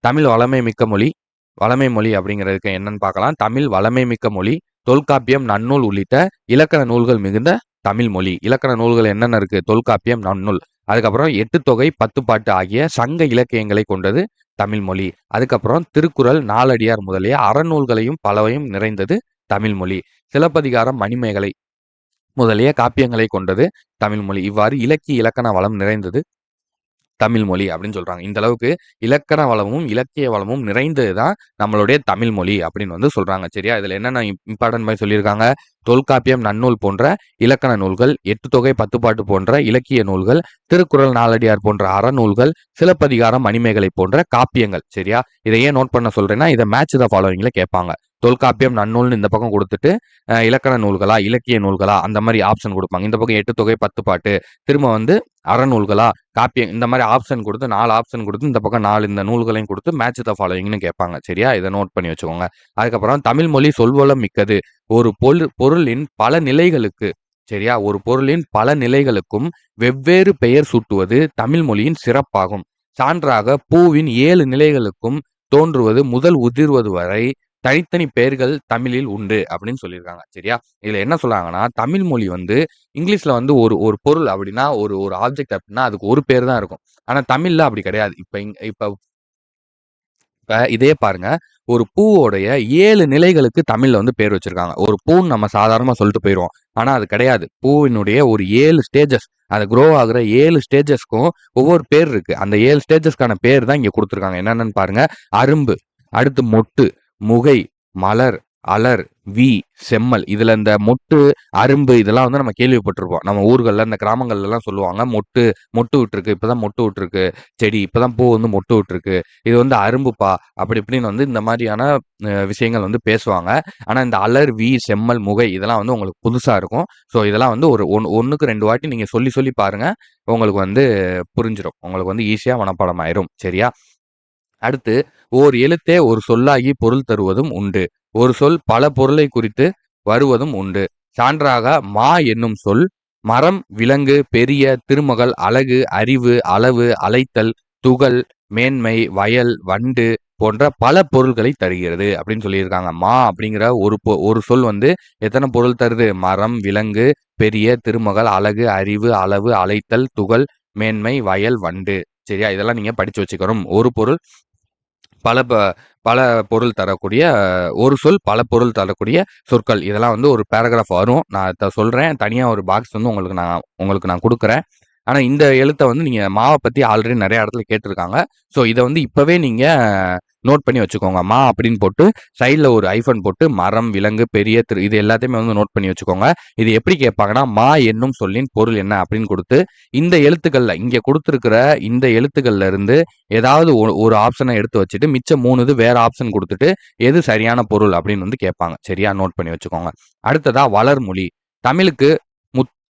தமிழ் வளமை மிக்க மொழி. வளமை மொழி அப்படிங்கிறதுக்கு என்னன்னு பார்க்கலாம். தமிழ் வளமை மிக்க மொழி. தொல்காப்பியம், நன்னூல் உள்ளிட்ட இலக்கண நூல்கள் மிகுந்த தமிழ் மொழி. இலக்கண நூல்கள் என்னென்ன இருக்கு? தொல்காப்பியம், நன்னூல். அதுக்கப்புறம் 8 தொகை, 10 பாட்டு ஆகிய சங்க இலக்கியங்களை கொண்டது தமிழ் மொழி. அதுக்கப்புறம் திருக்குறள், நாலடியார் முதலிய அறநூல்களையும் பலவையும் நிறைந்தது தமிழ் மொழி. சிலப்பதிகாரம், மணிமேகலை முதலிய காப்பியங்களை கொண்டது தமிழ் மொழி. இவ்வாறு இலக்கிய இலக்கண வளம் நிறைந்தது தமிழ் மொழி அப்படின்னு சொல்றாங்க. இந்த அளவுக்கு இலக்கண வளமும் இலக்கிய வளமும் நிறைந்தது தான் நம்மளுடைய தமிழ் மொழி அப்படின்னு வந்து சொல்றாங்க. சரியா? இதுல என்னென்ன இம்பார்ட்டன்ட் மாதிரி சொல்லியிருக்காங்க? தொல்காப்பியம், நன்னூல் போன்ற இலக்கண நூல்கள், எட்டு தொகை, பத்துப்பாட்டு போன்ற இலக்கிய நூல்கள், திருக்குறள், நாலடியார் போன்ற அறநூல்கள், சிலப்பதிகாரம், மணிமேகலை போன்ற காப்பியங்கள். சரியா? இதை ஏன் நோட் பண்ண சொல்றேன்னா, இதை மேட்ச் த ஃபாலோவிங்ல கேட்பாங்க. தொல்காப்பியம், நன்னூல்னு இந்த பக்கம் கொடுத்துட்டு இலக்கண நூல்களா, இலக்கிய நூல்களா, அந்த மாதிரி ஆப்ஷன் கொடுப்பாங்க. இந்த பக்கம் எட்டு தொகை, பத்துப்பாட்டு, திரும்ப வந்து அறநூல்களா, காப்பியம், இந்த மாதிரி ஆப்ஷன் கொடுத்து 4 ஆப்ஷன் கொடுத்து இந்த பக்கம் 4 இந்த நூல்களையும் கொடுத்து மேட்ச் த ஃபாலோவிங்னு கேட்பாங்க. சரியா? இதை நோட் பண்ணி வச்சுக்கோங்க. அதுக்கப்புறம் தமிழ் மொழி சொல்வளம் மிக்கது. ஒரு பொருளின் பல நிலைகளுக்கு, சரியா, ஒரு பொருளின் பல நிலைகளுக்கும் வெவ்வேறு பெயர் சூட்டுவது தமிழ் மொழியின் சிறப்பாகும். சான்றாக பூவின் 7 நிலைகளுக்கும் தோன்றுவது முதல் உதிர்வது வரை தனித்தனி பெயர்கள் தமிழில் உண்டு அப்படின்னு சொல்லியிருக்காங்க. சரியா? இதுல என்ன சொல்றாங்கன்னா, தமிழ் மொழி வந்து இங்கிலீஷ்ல வந்து ஒரு ஒரு பொருள் அப்படின்னா, ஒரு ஒரு ஆப்ஜெக்ட் அப்படின்னா அதுக்கு ஒரு பேர் தான் இருக்கும். ஆனா தமிழ்ல அப்படி கிடையாது. இப்ப இதே பாருங்க. ஒரு பூவோடைய 7 நிலைகளுக்கு தமிழ்ல வந்து பேர் வச்சிருக்காங்க. ஒரு பூன்னு நம்ம சாதாரணமா சொல்லிட்டு போயிருவோம். ஆனா அது கிடையாது. பூவினுடைய ஒரு 7 ஸ்டேஜஸ். அது க்ரோ ஆகுற 7 ஸ்டேஜஸ்க்கும் ஒவ்வொரு பேர் இருக்கு. அந்த 7 ஸ்டேஜஸ்க்கான பேர் தான் இங்க குடுத்துருக்காங்க. என்னென்னன்னு பாருங்க. அரும்பு, அடுத்து மொட்டு, முகை, மலர், அலர், வி, செம்மல். இதுல இந்த மொட்டு, அரும்பு இதெல்லாம் வந்து நம்ம கேள்விப்பட்டிருப்போம். நம்ம ஊர்கள்ல, இந்த கிராமங்கள்லலாம் சொல்லுவாங்க. மொட்டு மொட்டு விட்டுருக்கு. இப்பதான் மொட்டு விட்டுருக்கு செடி. இப்பதான் பூ வந்து மொட்டு விட்டுருக்கு. இது வந்து அரும்புப்பா. அப்படி இப்படின்னு வந்து இந்த மாதிரியான விஷயங்கள் வந்து பேசுவாங்க. ஆனா இந்த அலர், வி, செம்மல், முகை இதெல்லாம் வந்து உங்களுக்கு புதுசா இருக்கும். ஸோ இதெல்லாம் வந்து ஒரு ஒண்ணுக்கு 2 வாட்டி நீங்க சொல்லி சொல்லி பாருங்க. உங்களுக்கு வந்து புரிஞ்சிரும். உங்களுக்கு வந்து ஈஸியா மனப்பாடம் ஆயிரும். சரியா? அடுத்து, ஓர் எழுத்தே ஒரு சொல்லாகி பொருள் தருவதும் உண்டு. ஒரு சொல் பல பொருளை குறித்து வருவதும் உண்டு. சான்றாக மா என்னும் சொல் மரம், விலங்கு, பெரிய, திருமகள், அழகு, அறிவு, அளவு, அழைத்தல், துகள், மேன்மை, வயல், வண்டு போன்ற பல பொருள்களை தருகிறது அப்படின்னு சொல்லியிருக்காங்க. மா அப்படிங்கிற ஒரு சொல் வந்து எத்தனை பொருள் தருது? மரம், விலங்கு, பெரிய, திருமகள், அழகு, அறிவு, அளவு, அழைத்தல், துகள், மேன்மை, வயல், வண்டு. சரியா? இதெல்லாம் நீங்க படிச்சு வச்சுக்கணும். ஒரு பொருள் பல பல பொருள் தரக்கூடிய ஒரு சொல் பல பொருள் தரக்கூடிய சொற்கள். இதெல்லாம் வந்து ஒரு பேராகிராஃப் வரும். நான் சொல்றேன். தனியா ஒரு பாக்ஸ் வந்து உங்களுக்கு நான் குடுக்குறேன். ஆனா இந்த எழுத்த வந்து நீங்க மாவ பத்தி ஆல்ரெடி நெறைய இடத்துல கேட்டுருக்காங்க. ஸோ இத வந்து இப்பவே நீங்க நோட் பண்ணி வச்சுக்கோங்க. மா அப்படின்னு போட்டு சைட்ல ஒரு ஐஃபன் போட்டு மரம், விலங்கு, பெரிய, இது எல்லாத்தையுமே வந்து நோட் பண்ணி வச்சுக்கோங்க. இது எப்படி கேட்பாங்கன்னா, மா என்னும் சொல்லின் பொருள் என்ன அப்படின்னு குடுத்து, இந்த எழுத்துக்கள்ல இங்க குடுத்திருக்கிற இந்த எழுத்துக்கள்ல இருந்து ஏதாவது ஒரு ஆப்ஷன எடுத்து வச்சுட்டு, மிச்சம் 3 இது வேற ஆப்ஷன் குடுத்துட்டு, எது சரியான பொருள் அப்படின்னு வந்து கேட்பாங்க. சரியா? நோட் பண்ணி வச்சுக்கோங்க. அடுத்ததா வளர்மொழி. தமிழுக்கு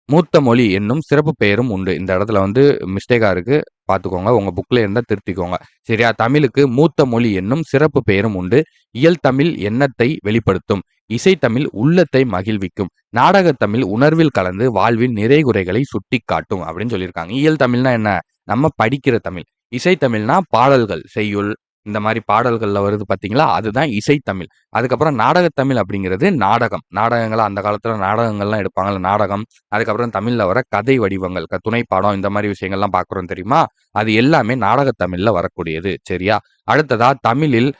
மூத்த மொழி என்னும் சிறப்பு பெயரும் உண்டு. இந்த இடத்துல வந்து மிஸ்டேக்கா இருக்கு. பார்த்துக்கோங்க. உங்க புக்ல இருந்தா திருத்திக்கோங்க. சரியா? தமிழுக்கு மூத்த மொழி என்னும் சிறப்பு பெயரும் உண்டு. இயல் தமிழ் எண்ணத்தை வெளிப்படுத்தும். இசைத்தமிழ் உள்ளத்தை மகிழ்விக்கும். நாடகத்தமிழ் உணர்வில் கலந்து வாழ்வின் நிறைகுறைகளை சுட்டிக்காட்டும் அப்படின்னு சொல்லியிருக்காங்க. இயல் தமிழ்னா என்ன? நம்ம படிக்கிற தமிழ். இசைத்தமிழ்னா பாடல்கள், செய்யுள் இந்த மாரி பாடல்கள்ல வருது பார்த்தீங்களா? அதுதான் இசைத்தமிழ். அதுக்கப்புறம் நாடகத்தமிழ் அப்படிங்கிறது நாடகம். நாடகங்கள அந்த காலத்துல நாடகங்கள்லாம் எடுப்பாங்கல்ல, நாடகம். அதுக்கப்புறம் தமிழ்ல வர கதை வடிவங்கள், துணைப்பாடம் இந்த மாரி விஷயங்கள்லாம் பார்க்குறோம் தெரியுமா? அது எல்லாமே நாடகத்தமிழ்ல வரக்கூடியது. சரியா? அடுத்ததா தமிழில்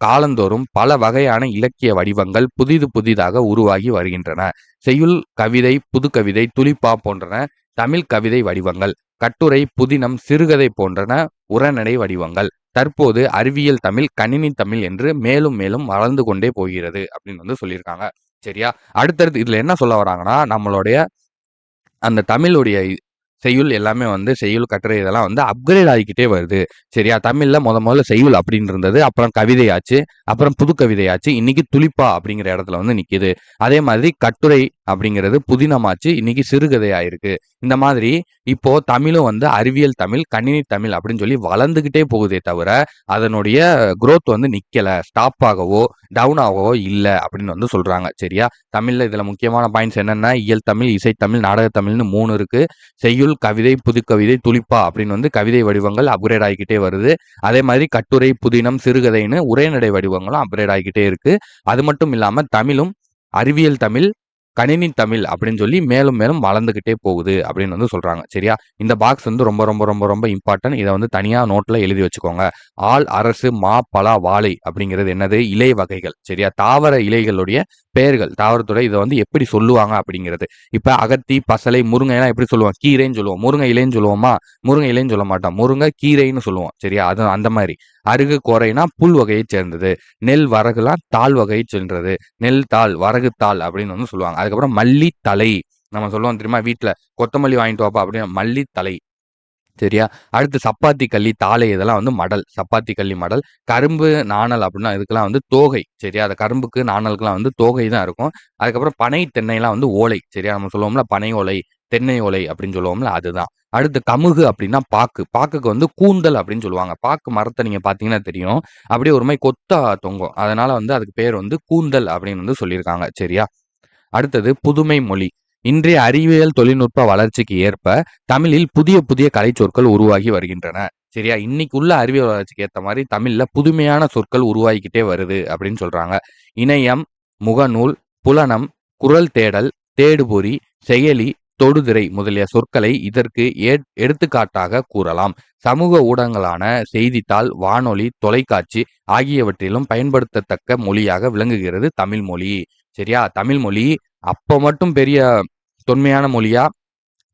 காலந்தோறும் பல வகையான இலக்கிய வடிவங்கள் புதிதாக உருவாகி வருகின்றன. செய்யுள், கவிதை, புதுக்கவிதை, துளிப்பா போன்றன தமிழ் கவிதை வடிவங்கள். கட்டுரை, புதினம், சிறுகதை போன்றன உரைநடை வடிவங்கள். தற்போது அறிவியல் தமிழ், கணினி தமிழ் என்று மேலும் மேலும் வளர்ந்து கொண்டே போகிறது அப்படின்னு வந்து சொல்லியிருக்காங்க. சரியா? அடுத்தடுத்து இதுல என்ன சொல்ல வராங்கன்னா, நம்மளுடைய அந்த தமிழுடைய செய்யுள் எல்லாமே வந்து செய்யுள், கட்டுரை இதெல்லாம் வந்து அப்கிரேட் ஆகிக்கிட்டே வருது. சரியா? தமிழ்ல முதல்ல செய்யுள் அப்படின்னு இருந்தது. அப்புறம் கவிதை ஆச்சு. அப்புறம் புதுக்கவிதை ஆச்சு. இன்னைக்கு துளிப்பா அப்படிங்கிற இடத்துல வந்து நிக்குது. அதே மாதிரி கட்டுரை அப்படிங்கிறது புதினமாச்சு. இன்னைக்கு சிறுகதை ஆயிருக்கு. இந்த மாதிரி இப்போ தமிழும் வந்து அறிவியல் தமிழ், கணினி தமிழ் அப்படின்னு சொல்லி வளர்ந்துகிட்டே போகுதே தவிர, அதனுடைய குரோத் வந்து நிக்கல. ஸ்டாப் ஆகவோ, டவுன் ஆகவோ இல்ல அப்படின்னு வந்து சொல்றாங்க. சரியா? தமிழ்ல இதுல முக்கியமான பாயிண்ட்ஸ் என்னன்னா, இயல் தமிழ், இசைத்தமிழ், நாடகத்தமிழ்னு 3 இருக்கு. செய்யுள், கவிதை, புதுக்கவிதை, துளிப்பா அப்படின்னு வந்து கவிதை வடிவங்கள் அப்கிரேட் ஆகிக்கிட்டே வருது. அதே மாதிரி கட்டுரை, புதினம், சிறுகதைன்னு உரைநடை வடிவங்களும் அப்கிரேட் ஆகிக்கிட்டே இருக்கு. அது மட்டும் இல்லாம தமிழும் அறிவியல் தமிழ், கணினி தமிழ் அப்படின்னு சொல்லி மேலும் மேலும் வளர்ந்துகிட்டே போகுது அப்படின்னு வந்து சொல்றாங்க. சரியா? இந்த பாக்ஸ் வந்து ரொம்ப ரொம்ப ரொம்ப ரொம்ப இம்பார்ட்டன்ட். இதை வந்து தனியா நோட்ல எழுதி வச்சுக்கோங்க. ஆல், அரசு, மா, பலா, வாழை அப்படிங்கிறது என்னது? இலை வகைகள். சரியா? தாவர இலைகளுடைய பெயர்கள். தாவரத்துடைய இதை வந்து எப்படி சொல்லுவாங்க அப்படிங்கிறது. இப்ப அகத்தி, பசலை, முருங்கை எல்லாம் எப்படி சொல்லுவோம்? கீரைன்னு சொல்லுவோம். முருங்கை இலைன்னு சொல்லுவோமா? முருங்கை இலைன்னு சொல்ல மாட்டோம். முருங்கை கீரைன்னு சொல்லுவோம். சரியா? அது அந்த மாதிரி. அருகு கோரைனா புல் வகையைச் சேர்ந்தது. நெல் வரகுலாம் தாள் வகையைச் சென்றது. நெல் தாள், வரகு தாள் அப்படின்னு வந்து சொல்லுவாங்க. அதுக்கப்புறம் மல்லி தழை. நம்ம சொல்லுவோம் தெரியுமா? வீட்ல கொத்தமல்லி வாங்கிட்டு வாப்பா அப்படின்னு மல்லி தழை. சரியா? அடுத்து சப்பாத்தி கள்ளி, தாழை இதெல்லாம் வந்து மடல். சப்பாத்தி கள்ளி மடல். கரும்பு நாணல் அப்படின்னா இதுக்கெல்லாம் வந்து தோகை. சரியா? அந்த கரும்புக்கு, நாணலுக்குலாம் வந்து தோகை தான் இருக்கும். அதுக்கப்புறம் பனை, தென்னைலாம் வந்து ஓலை. சரியா? நம்ம சொல்லுவோம்ல பனை ஓலை, தென்னை ஓலை அப்படின்னு சொல்லுவோம்ல அதுதான். அடுத்து கமுகு அப்படின்னா பாக்கு. பாக்குக்கு வந்து கூந்தல் அப்படின்னு சொல்லுவாங்க. பாக்கு மரத்த நீங்க பார்த்தீங்கன்னா தெரியும். அப்படியே ஒரு மாரி கொத்தா தொங்கும். அதனால வந்து அதுக்கு பேர் வந்து கூந்தல் அப்படின்னு வந்து சொல்லியிருக்காங்க. சரியா? அடுத்தது புதுமை மொழி. இன்றைய அறிவியல் தொழில்நுட்ப வளர்ச்சிக்கு ஏற்ப தமிழில் புதிய புதிய கலைச்சொற்கள் உருவாகி வருகின்றன. சரியா? இன்னைக்கு உள்ள அறிவியல் வளர்ச்சிக்கு ஏத்த மாரி தமிழ்ல புதுமையான சொற்கள் உருவாகிக்கிட்டே வருது அப்படின்னு சொல்றாங்க. இணையம், முகநூல், புலனம், குரல் தேடல், தேடுபொறி, செயலி, தொடுதிரை முதலிய சொற்களை இதற்கு எடுத்துக்காட்டாக கூறலாம். சமூக ஊடகங்களான செய்தித்தாள், வானொலி, தொலைக்காட்சி ஆகியவற்றிலும் பயன்படுத்தத்தக்க மொழியாக விளங்குகிறது தமிழ் மொழி. சரியா? தமிழ் மொழி அப்ப மட்டும் பெரிய தொன்மையான மொழியா,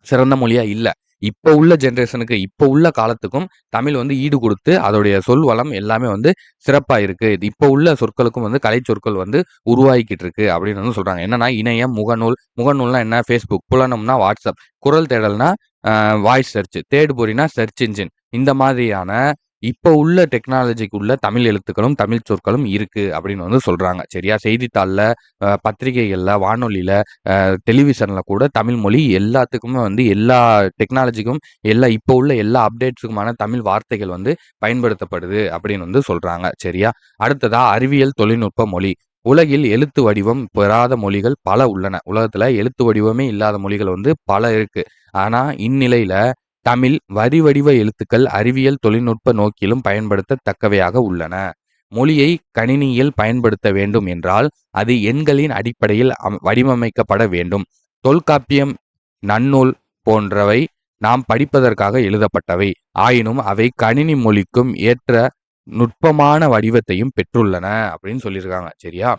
சிறந்த மொழியா இல்ல. இப்ப உள்ள ஜெனரேஷனுக்கு, இப்ப உள்ள காலத்துக்கும் தமிழ் வந்து ஈடு குடுத்து, அதோடைய சொல் வளம் எல்லாமே வந்து சிறப்பா இருக்கு. இப்ப உள்ள சொற்களுக்கும் வந்து கலைச்சொற்கள் வந்து உருவாகிக்கிட்டு இருக்கு அப்படின்னு வந்து சொல்றாங்க. என்னன்னா இணையம், முகநூல், முகநூல்னா என்ன? Facebook, புலனம்னா WhatsApp, குரல் தேடல்னா வாய்ஸ் சர்ச், தேடுபொறினா சர்ச் இன்ஜின். இந்த மாதிரியான இப்ப உள்ள டெக்னாலஜிக்கு உள்ள தமிழ் எழுத்துக்களும், தமிழ் சொற்களும் இருக்கு அப்படின்னு வந்து சொல்றாங்க. சரியா? செய்தித்தாள்ல, பத்திரிகைகள்ல, வானொலியில, டெலிவிஷன்ல கூட தமிழ் மொழி எல்லாத்துக்குமே வந்து எல்லா டெக்னாலஜிக்கும் இப்போ உள்ள எல்லா அப்டேட்ஸுக்குமான தமிழ் வார்த்தைகள் வந்து பயன்படுத்தப்படுது அப்படின்னு வந்து சொல்றாங்க. சரியா? அடுத்ததா அறிவியல் தொழில்நுட்ப மொழி. உலகில் எழுத்து வடிவம் பெறாத மொழிகள் பல உள்ளன. உலகத்துல எழுத்து வடிவமே இல்லாத மொழிகள் வந்து பல இருக்கு. ஆனா இந்நிலையில தமிழ் வரி வடிவ எழுத்துக்கள் அறிவியல் தொழில்நுட்ப நோக்கிலும் பயன்படுத்தத்தக்கவையாக உள்ளன. மொழியை கணினியில் பயன்படுத்த வேண்டும் என்றால் அது எண்களின் அடிப்படையில் வடிவமைக்கப்பட வேண்டும். தொல்காப்பியம், நன்னூல் போன்றவை நாம் படிப்பதற்காக எழுதப்பட்டவை. ஆயினும் அவை கணினி மொழிக்கும் ஏற்ற நுட்பமான வடிவத்தையும் பெற்றுள்ளன அப்படின்னு சொல்லியிருக்காங்க. சரியா?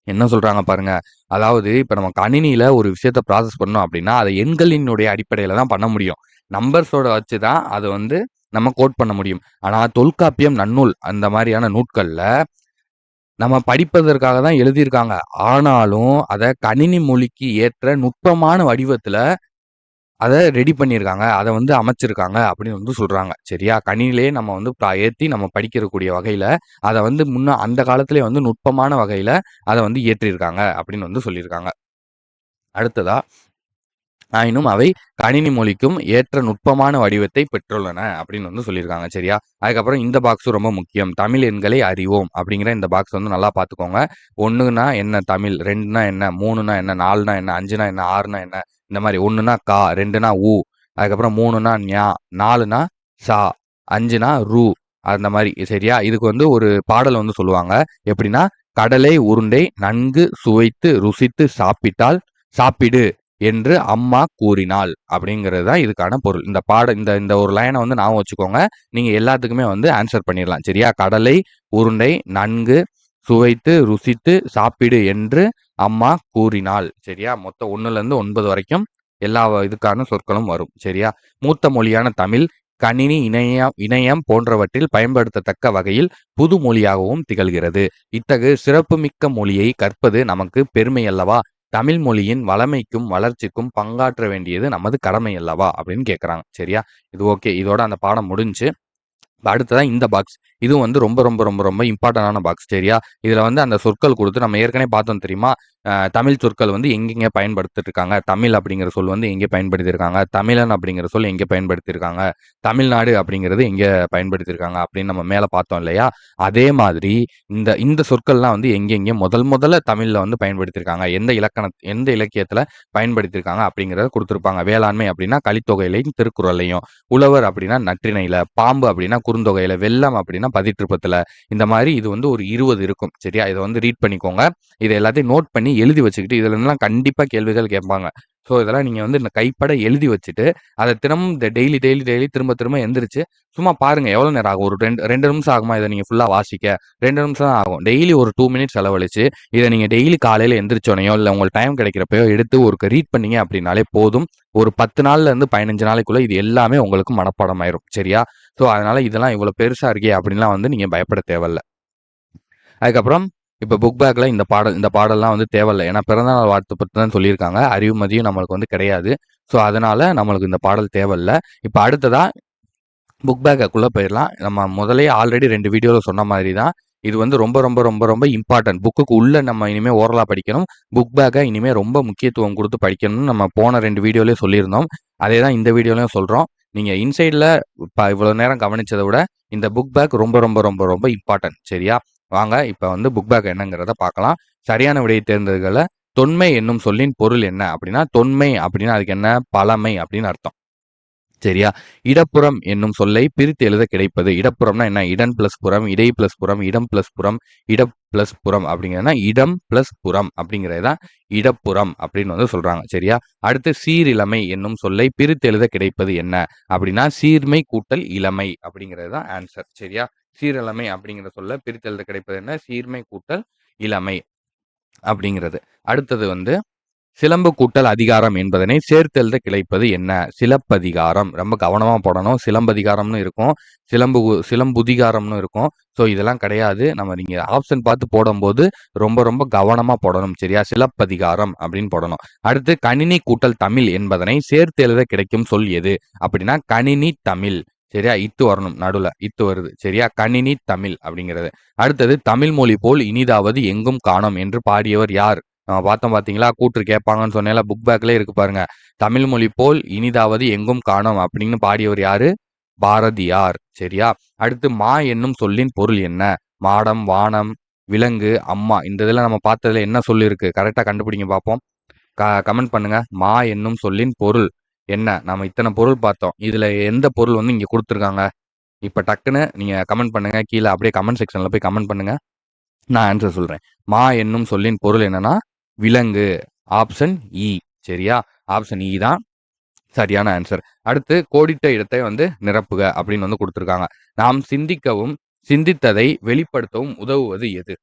என்ன சொல்றாங்க பாருங்க. அதாவது இப்ப நம்ம கணினியில ஒரு விஷயத்த ப்ராசஸ் பண்ணோம் அப்படின்னா, அத எண்களினுடைய அடிப்படையில தான் பண்ண முடியும். நம்பர்ஸோட வச்சு தான் அத வந்து நம்ம கோட் பண்ண முடியும். ஆனா தொல்காப்பியம், நன்னூல் அந்த மாரியான நூட்கள்ல நம்ம படிப்பதற்காக தான் எழுதியிருக்காங்க. ஆனாலும் அத கணினி மொழிக்கு ஏற்ற நுட்பமான வடிவத்துல அத ரெடி பண்ணியிருக்காங்க. அத வந்து அமைச்சிருக்காங்க அப்படின்னு வந்து சொல்றாங்க. சரியா? கணினியிலேயே நம்ம வந்து ஏத்தி நம்ம படிக்கக்கூடிய வகையில, அத வந்து அந்த காலத்திலேயே வந்து நுட்பமான வகையில அத வந்து இயற்றியிருக்காங்க அப்படின்னு வந்து சொல்லியிருக்காங்க. அடுத்ததா ஆயினும் அவை கணினி மொழிக்கும் ஏற்ற நுட்பமான வடிவத்தை பெற்றுள்ளன அப்படின்னு வந்து சொல்லியிருக்காங்க. சரியா? அதுக்கப்புறம் இந்த பாக்ஸும் ரொம்ப முக்கியம். தமிழ் எண்களை அறிவோம் அப்படிங்கிற இந்த பாக்ஸ் வந்து நல்லா பார்த்துக்கோங்க. 1னா என்ன தமிழ்? 2னா என்ன? 3னா என்ன? 4னா என்ன? 5னா என்ன? 6னா என்ன? இந்த மாரி 1னா கா, 2னா உ, அதுக்கப்புறம் 3னா ஞா, 4னா சா, 5னா ரு அந்த மாரி. சரியா? இதுக்கு வந்து ஒரு பாடல் வந்து சொல்லுவாங்க. எப்படின்னா, "கடலை உருண்டை நன்கு சுவைத்து ருசித்து சாப்பிடு என்று அம்மா கூறினாள்." அப்படிங்கிறது தான் இதுக்கான பொருள். இந்த இந்த ஒரு லைன வந்து ஞாபகம் வச்சுக்கோங்க. நீங்க எல்லாத்துக்குமே வந்து ஆன்சர் பண்ணிறலாம். சரியா? கடலை உருண்டை நன்கு சுவைத்து ருசித்து சாப்பிடு என்று அம்மா கூறினாள். சரியா? மொத்தம் 1லேருந்து 9 வரைக்கும் எல்லா இதுக்கான சொற்களும் வரும். சரியா? மூத்த மொழியான தமிழ் கணினி, இணையம் போன்றவற்றில் பயன்படுத்தத்தக்க வகையில் புது மொழியாகவும் திகழ்கிறது. இத்தகு சிறப்புமிக்க மொழியை கற்பது நமக்கு பெருமை அல்லவா? தமிழ் மொழியின் வளமைக்கும், வளர்ச்சிக்கும் பங்காற்ற வேண்டியது நமது கடமை அல்லவா? அப்படின்னு கேட்கறாங்க. சரியா? இது ஓகே. இதோட அந்த பாடம் முடிஞ்சுச்சு. அடுத்ததா இந்த பாக்ஸ். இதுவும் வந்து ரொம்ப ரொம்ப ரொம்ப ரொம்ப இம்பார்ட்டன்டான பாக்ஸ். சரியா? இதுல வந்து அந்த சொற்கள் குடுத்து நம்ம ஏற்கனவே பார்த்தோம் தெரியுமா? தமிழ் சொற்கள் வந்து எங்கெங்க பயன்படுத்திட்டு இருக்காங்க? தமிழ் அப்படிங்கிற சொல் வந்து எங்கே பயன்படுத்தியிருக்காங்க? தமிழன் அப்படிங்கிற சொல் எங்கே பயன்படுத்தியிருக்காங்க? தமிழ்நாடு அப்படிங்கிறது எங்க பயன்படுத்தியிருக்காங்க? அப்படின்னு நம்ம மேல பார்த்தோம் இல்லையா? அதே மாதிரி இந்த இந்த சொற்கள்லாம் வந்து எங்கெங்க முதல்ல தமிழ்ல வந்து பயன்படுத்தியிருக்காங்க? எந்த இலக்கியத்துல பயன்படுத்தியிருக்காங்க? அப்படிங்கிறத குடுத்திருப்பாங்க. வேளாண்மை அப்படின்னா கலித்தொகையிலயும், திருக்குறள்லயும். உழவர் அப்படின்னா நற்றிணையில, பாம்பு அப்படின்னா குறுந்தொகையில, வெள்ளம் அப்படின்னா பதிற்றுப்பத்துல. இந்த மாரி இது வந்து ஒரு 20 இருக்கும். சரியா? இத வந்து ரீட் பண்ணிக்கோங்க. இத எல்லாத்தையும் நோட் பண்ணி எழுதி வச்சுக்கிட்டு, இதுல இருந்துலாம் கண்டிப்பா கேள்விகள் கேட்பாங்க. ஸோ, இதெல்லாம் நீங்க வந்து கைப்பட எழுதி வச்சுட்டு, அத தினமும் டெய்லி திரும்ப திரும்ப எந்திரிச்சு, சும்மா பாருங்க எவ்வளோ நேரம் ஆகும்? ஒரு 2 நிமிஷம் ஆகுமா இத நீங்க ஃபுல்லா வாசிக்க? 2 நிமிஷம் தான் ஆகும். டெய்லி ஒரு 2 மினிட்ஸ் செலவழிச்சு, இத நீங்க டெய்லி காலையில எந்திரிச்சோனையோ, இல்ல உங்களுக்கு டைம் கிடைக்கிறப்பயோ எடுத்து ஒருக்க ரீட் பண்ணீங்க அப்படின்னாலே போதும். ஒரு 10 நாள்ல இருந்து 15 நாளைக்குள்ள இது எல்லாமே உங்களுக்கு மனப்பாடம் ஆயிரும். சரியா? ஸோ அதனால இதெல்லாம் இவ்வளோ பெருசா இருக்கே அப்படின்லாம் வந்து நீங்க பயப்பட தேவையில்ல. அதுக்கப்புறம் இப்போ புக் பேக்ல இந்த பாடல்லாம் வந்து தேவையில்ல. ஏன்னா பிறந்தநாள் வாழ்த்து பத்தி தான் சொல்லியிருக்காங்க. அறிவுமதியும் நம்மளுக்கு வந்து கிடையாது. ஸோ அதனால நம்மளுக்கு இந்த பாடல் தேவையில்ல. இப்போ அடுத்ததா புக் பேக்குள்ள போயிடலாம். நம்ம முதல்லயே ஆல்ரெடி 2 வீடியோல சொன்ன மாதிரி தான். இது வந்து ரொம்ப ரொம்ப ரொம்ப ரொம்ப இம்பார்ட்டன்ட். புக்குக்கு உள்ள நம்ம இனிமே ஓரலா படிக்கணும். புக் பேக்க இனிமே ரொம்ப முக்கியத்துவம் குடுத்து படிக்கணும்னு நம்ம போன 2 வீடியோலயே சொல்லியிருந்தோம். அதே தான் இந்த வீடியோலயும் சொல்றோம். நீங்க இன்சைட்ல இவ்வளோ நேரம் கவனிச்சத விட, இந்த புக் பேக் ரொம்ப ரொம்ப ரொம்ப ரொம்ப இம்பார்ட்டன்ட். சரியா? வாங்க இப்ப வந்து புக் பேக் என்னங்கிறத பார்க்கலாம். சரியான விடையை தேர்ந்தெடுக்கல. தொன்மை என்னும் சொல்லின் பொருள் என்ன? அப்படின்னா, தொன்மை அப்படின்னா அதுக்கு என்ன? பழமை அப்படின்னு அர்த்தம். சரியா? இடப்புறம் என்னும் சொல்லை பிரித்து எழுத கிடைப்பது. இடப்புறம்னா என்ன? இடன் பிளஸ் புறம், இடை பிளஸ் புறம், இடம் பிளஸ் புறம், இடம் பிளஸ் புறம் அப்படிங்கிறதுனா இடம் பிளஸ் புறம் அப்படிங்கிறது தான் இடப்புறம் அப்படின்னு வந்து சொல்றாங்க. சரியா? அடுத்து சீரிழமை என்னும் சொல்லை பிரித்து எழுத கிடைப்பது என்ன? அப்படின்னா சீர்மை கூட்டல் இளமை அப்படிங்கிறது தான் ஆன்சர். சரியா? சீரிழமை அப்படிங்கிற சொல்ல பிரித்து எழுத கிடைப்பது என்ன? சீர்மை கூட்டல் இளமை அப்படிங்கிறது. அடுத்தது வந்து சிலம்பு கூட்டல் அதிகாரம் என்பதனை சேர்த்தெழுத கிடைப்பது என்ன? சிலப்பதிகாரம். ரொம்ப கவனமா போடணும். சிலம்பதிகாரம்னு இருக்கும். சிலம்புதிகாரம்னு இருக்கும். ஸோ இதெல்லாம் கிடையாது. நீங்க ஆப்ஷன் பார்த்து போடும்போது ரொம்ப ரொம்ப கவனமா போடணும். சரியா? சிலப்பதிகாரம் அப்படின்னு போடணும். அடுத்து கணினி கூட்டல் தமிழ் என்பதனை சேர்த்து எழுத கிடைக்கும் சொல் எது? அப்படின்னா கணினி தமிழ். சரியா? இத்து வரணும். நடுவுல இத்து வருது. சரியா? கணினி தமிழ் அப்படிங்கிறது. அடுத்தது தமிழ் மொழி போல் இனிதாவது எங்கும் காணோம் என்று பாடியவர் யார்? நம்ம பார்த்தோம் பார்த்தீங்களா? கூற்று கேட்பாங்கன்னு சொன்னேன்ல, புக் பேக்லயே இருக்கு பாருங்க. தமிழ் மொழி போல் இனிதாவது எங்கும் காணோம் அப்படின்னு பாடியவர் யாரு? பாரதியார். சரியா? அடுத்து மா என்னும் சொல்லின் பொருள் என்ன? மாடம், வானம், விலங்கு, அம்மா. இந்த இதுல நம்ம பார்த்ததுல என்ன சொல் இருக்கு? கரெக்டா கண்டுபிடிங்க பார்ப்போம். கமெண்ட் பண்ணுங்க. மா என்னும் சொல்லின் பொருள் என்ன? நம்ம இத்தனை பொருள் பார்த்தோம். இதுல எந்த பொருள் வந்து இங்க குடுத்துருக்காங்க? இப்ப டக்குன்னு நீங்க கமெண்ட் பண்ணுங்க. கீழ அப்படியே கமெண்ட் செக்ஷன்ல போய் கமெண்ட் பண்ணுங்க. நான் ஆன்சர் சொல்றேன். மா என்னும் சொல்லின் பொருள் என்னன்னா விலங்கு. ஆப்ஷன் இ. சரியா? ஆப்ஷன் இ தான் சரியான ஆன்சர். அடுத்து கோடிட்ட இடத்தை வந்து நிரப்புக அப்படின்னு வந்து குடுத்துருக்காங்க. நாம் சிந்திக்கவும், சிந்தித்ததை வெளிப்படுத்தவும் உதவுவது எது?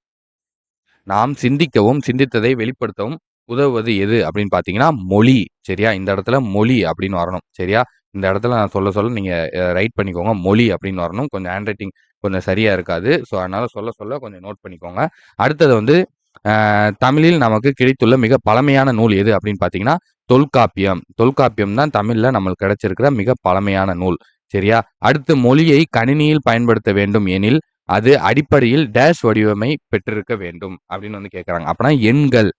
நாம் சிந்திக்கவும், சிந்தித்ததை வெளிப்படுத்தவும் உதவுவது எது அப்படின்னு பார்த்தீங்கன்னா, மொழி. சரியா? இந்த இடத்துல மொழி அப்படின்னு வரணும். சரியா? இந்த இடத்துல நான் சொல்ல சொல்ல நீங்க ரைட் பண்ணிக்கோங்க. மொழி அப்படின்னு வரணும். கொஞ்சம் ஹேண்ட் ரைட்டிங் கொஞ்சம் சரியா இருக்காது. ஸோ அதனால சொல்ல சொல்ல கொஞ்சம் நோட் பண்ணிக்கோங்க. அடுத்தது வந்து தமிழில் நமக்கு கிடைத்துள்ள மிக பழமையான நூல் எது அப்படின்னு பார்த்தீங்கன்னா, தொல்காப்பியம். தொல்காப்பியம் தான் தமிழ்ல நம்மளுக்கு கிடைச்சிருக்கிற மிக பழமையான நூல். சரியா? அடுத்து மொழியை கணினியில் பயன்படுத்த வேண்டும் எனில், அது அடிப்படையில் டேஷ் வடிவமை பெற்றிருக்க வேண்டும் அப்படின்னு வந்து கேட்கறாங்க. அப்பனா எண்கள்.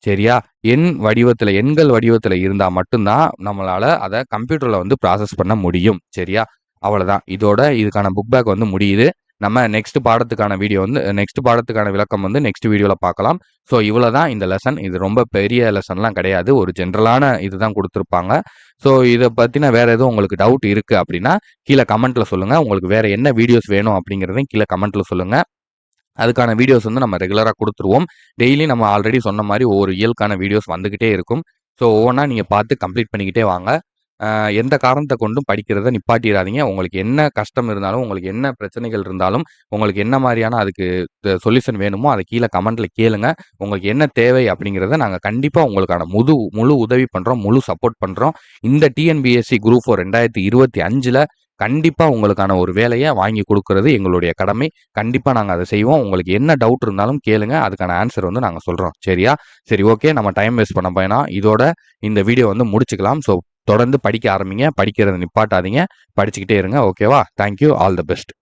சரியா? எண்கள் வடிவத்துல இருந்தா மட்டும் தான் நம்மளால அத கம்ப்யூட்டர்ல வந்து ப்ராசஸ் பண்ண முடியும். சரியா? அவ்வளவுதான். இதோட இதுக்கான புக் பேக் வந்து முடியுது. நம்ம நெக்ஸ்ட் பாடத்துக்கான விளக்கம் வந்து நெக்ஸ்ட் வீடியோல பார்க்கலாம். ஸோ இவ்வளவுதான் இந்த லெசன். இது ரொம்ப பெரிய லெசன்லாம் கிடையாது. ஒரு ஜென்ரலான இதுதான் குடுத்திருப்பாங்க. ஸோ இத பத்தின வேற எதுவும் உங்களுக்கு டவுட் இருக்கு அப்படின்னா, கீழ கமெண்ட்ல சொல்லுங்க. உங்களுக்கு வேற என்ன வீடியோஸ் வேணும் அப்படிங்கிறதையும் கீழ கமெண்ட்ல சொல்லுங்க. அதுக்கான வீடியோஸ் வந்து நம்ம ரெகுலரா குடுத்துருவோம். டெய்லி நம்ம ஆல்ரெடி சொன்ன மாரி ஒவ்வொரு இயலுக்கான வீடியோஸ் வந்துகிட்டே இருக்கும். ஸோ ஒவ்வொன்னா நீங்க பார்த்து கம்ப்ளீட் பண்ணிக்கிட்டே வாங்க. எந்த காரணத்த கொண்டும் படிக்கிறத நிப்பாட்டிறாதீங்க. உங்களுக்கு என்ன கஷ்டம் இருந்தாலும், உங்களுக்கு என்ன பிரச்சனைகள் இருந்தாலும், உங்களுக்கு என்ன மாரியான அதுக்கு சொல்யூஷன் வேணுமோ, அத கீழ கமெண்ட்ல கேளுங்க. உங்களுக்கு என்ன தேவை அப்படிங்கிறத நாங்க கண்டிப்பா உங்களுக்கான முழு உதவி பண்றோம். முழு சப்போர்ட் பண்றோம். இந்த டிஎன்பிஎஸ்சி குரூப் 4 2025ல கண்டிப்பா உங்களுக்கான ஒரு வேலைய வாங்கி குடுக்குறது எங்களுடைய கடமை. கண்டிப்பா நாங்க அத செய்வோம். உங்களுக்கு என்ன டவுட் இருந்தாலும் கேளுங்க. அதுக்கான ஆன்சர் வந்து நாங்க சொல்றோம். சரியா? சரி ஓகே. நம்ம டைம் வேஸ்ட் பண்ண வேணாம். இதோட இந்த வீடியோ வந்து முடிச்சுக்கலாம். தொடர்ந்து படிக்க ஆரம்பிங்க. படிக்கிறத நிப்பாட்டாதீங்க. படிச்சுக்கிட்டே இருங்க. ஓகேவா? Thank you. All the best.